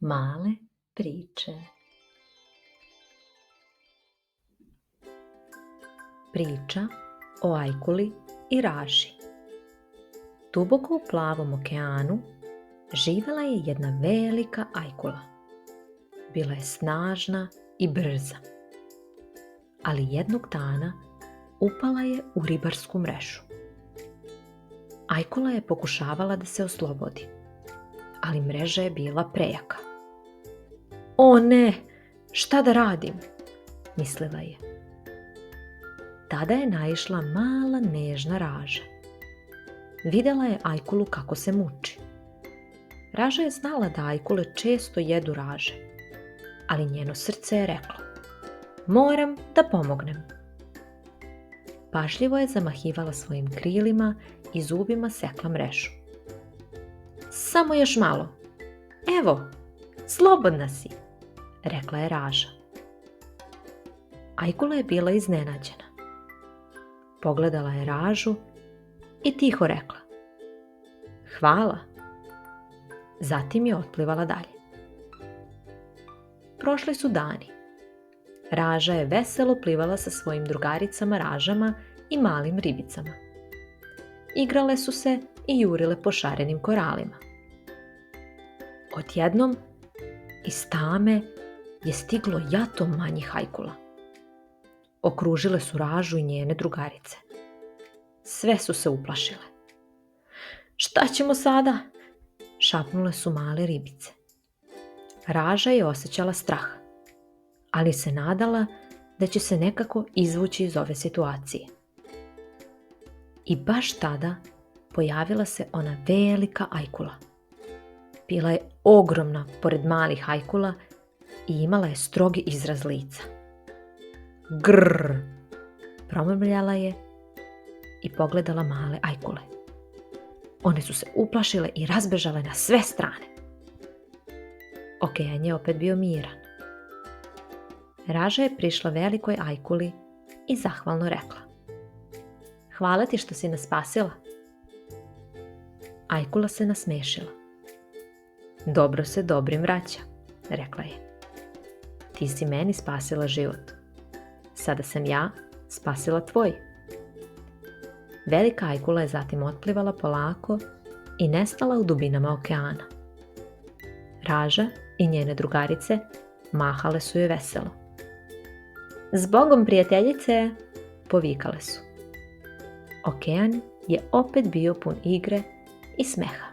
Male priče. Priča o ajkuli i raži. Duboko u plavom okeanu živjela je jedna velika ajkula. Bila je snažna i brza. Ali jednog dana upala je u ribarsku mrežu. Ajkula je pokušavala da se oslobodi, ali mreža je bila prejaka. O ne, šta da radim, mislila je. Tada je naišla mala nežna raža. Vidjela je ajkulu kako se muči. Raža je znala da ajkule često jedu raže, ali njeno srce je reklo: moram da pomognem. Pažljivo je zamahivala svojim krilima i zubima sekla mrežu. Samo još malo. Evo, slobodna si, rekla je raža. Ajkula je bila iznenađena. Pogledala je ražu i tiho rekla: hvala. Zatim je otplivala dalje. Prošli su dani. Raža je veselo plivala sa svojim drugaricama ražama i malim ribicama. Igrale su se i jurile po šarenim koralima. Odjednom iz tame je stiglo jato manjih ajkula. Okružile su ražu i njene drugarice. Sve su se uplašile. Šta ćemo sada? Šapnule su male ribice. Raža je osjećala strah, ali se nadala da će se nekako izvući iz ove situacije. I baš tada pojavila se ona velika ajkula. Bila je ogromna pored malih ajkula i imala je strogi izraz lica. Grrr, promrmljala je i pogledala male ajkule. One su se uplašile i razbežale na sve strane. Okean je opet bio miran. Raža je prišla velikoj ajkuli i zahvalno rekla: hvala ti što si nas spasila. Ajkula se nasmešila. Dobro se dobrim vraća, rekla je. Ti si meni spasila život. Sada sam ja spasila tvoj. Velika ajkula je zatim otplivala polako i nestala u dubinama okeana. Raža i njene drugarice mahale su joj veselo. Zbogom, prijateljice, povikale su. Okean je opet bio pun igre i smeha.